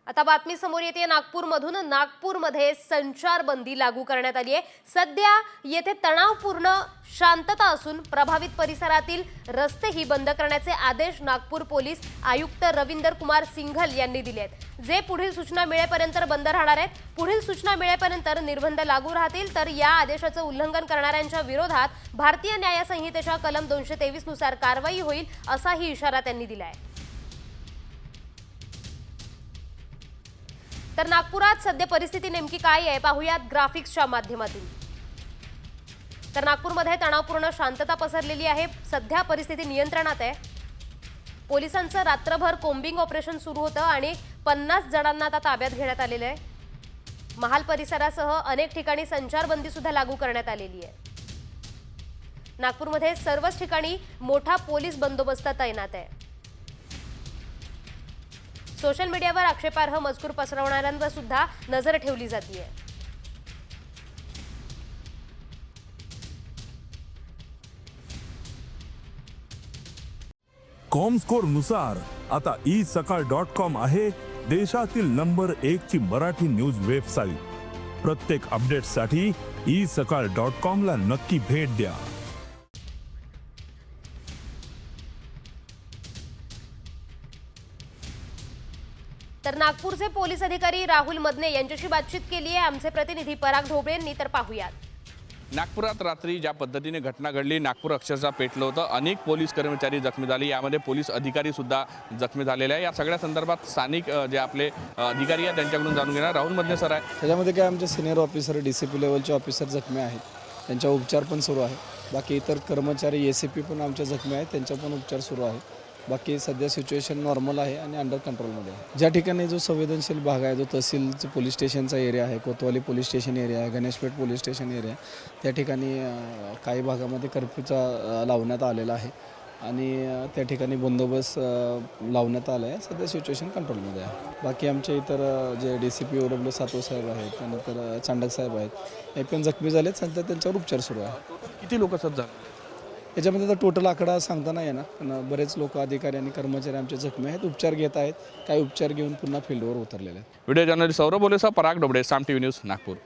आता बातमी समोर येते नागपूरमधून। नागपूरमध्ये संचारबंदी लागू करण्यात आली आहे। सध्या येथे तणावपूर्ण शांतता असून प्रभावित परिसरातील रस्तेही बंद करण्याचे आदेश नागपूर पोलीस आयुक्त रविंदर कुमार सिंघल यांनी दिले आहेत। जे पुढील सूचना मिळेपर्यंत बंद राहणार आहेत। पुढील सूचना मिळेपर्यंत निर्बंध लागू राहतील। तर या आदेशाचे उल्लंघन करणाऱ्यांच्या विरोधात भारतीय न्याय संहितेच्या कलम 223 नुसार कारवाई होईल असाही इशारा त्यांनी दिला आहे। तर नागपुरात सध्या परिस्थिती नेमकी काय आहे पाहूयात ग्राफिक्सच्या माध्यमातून। तर नागपूरमध्ये तणावपूर्ण शांतता पसरलेली आहे। सध्या परिस्थिती नियंत्रणात आहे। पोलिसांचं रात्रभर कोम्बिंग ऑपरेशन सुरू होतं आणि 50 जणांना आता ताब्यात घेण्यात आलेलं आहे। महाल परिसरासह अनेक ठिकाणी संचारबंदी सुद्धा लागू करण्यात आलेली आहे। नागपूरमध्ये सर्वच ठिकाणी मोठा पोलीस बंदोबस्त तैनात आहे। सोशल मीडियावर आक्षेपार्ह मजकूर पसरवणाऱ्यांवर सुद्धा नजर ठेवली जाते। कॉमस्कोर नुसार आता isakal.com आहे देशातील नंबर 1 ची मराठी न्यूज वेबसाईट। प्रत्येक अपडेटसाठी isakal.com ला नक्की भेट द्या। तर नागपूरचे पोलीस अधिकारी राहुल मदने यांच्याशी बातचीत केली आहे आमचे प्रतिनिधी पराग ढोबळे यांनी। तर पाहूयात। नागपुरात रात्री ज्या पद्धतीने घटना घडली, नागपूर अक्षरशः पेटलं होतं। अनेक पोलीस कर्मचारी जखमी झाले, यामध्ये पोलीस अधिकारी सुद्धा जखमी झालेले आहे। या सगळ्या संदर्भात स्थानिक जे आपले अधिकारी आहेत त्यांच्याकडून जाणून घेणार राहुल मदने सर आहे। त्याच्यामध्ये काय आमचे सिनियर ऑफिसर DCP लेवलचे ऑफिसर जखमी आहेत, त्यांचा उपचार पण सुरू आहे। बाकी इतर कर्मचारी ACP पण आमचे जखमी आहेत, त्यांचा पण उपचार सुरू आहे। बाकी सध्या सिच्युएशन नॉर्मल आहे आणि अंडर कंट्रोलमध्ये आहे। ज्या ठिकाणी जो संवेदनशील भाग आहे, जो तहसीलचं पोलीस स्टेशनचा एरिया आहे, कोतवाली पोलीस स्टेशन एरिया आहे, गणेशपेठ पोलीस स्टेशन एरिया, त्या ठिकाणी काही भागामध्ये कर्फ्यूचा लावण्यात आलेला आहे आणि त्या ठिकाणी बंदोबस्त लावण्यात आला आहे। सध्या सिच्युएशन कंट्रोलमध्ये आहे। बाकी आमचे इतर जे DCP OW सातव साहेब आहेत, त्यानंतर चांडक साहेब आहेत, हे पण जखमी झालेत। सध्या त्यांच्यावर उपचार सुरू आहे। किती लोक सज्ज झाले याच्यामध्ये तर टोटल आकडा सांगता नाही येणार, पण बरेच लोक अधिकारी आणि कर्मचारी आमचे जखमी आहेत, उपचार घेत आहेत। काही उपचार घेऊन पुन्हा फील्डवर उतरलेले आहेत। व्हिडिओ जर्नलिस्ट सौरभ बोलेसह पराग ढोबळे, साम TV न्यूज, नागपूर।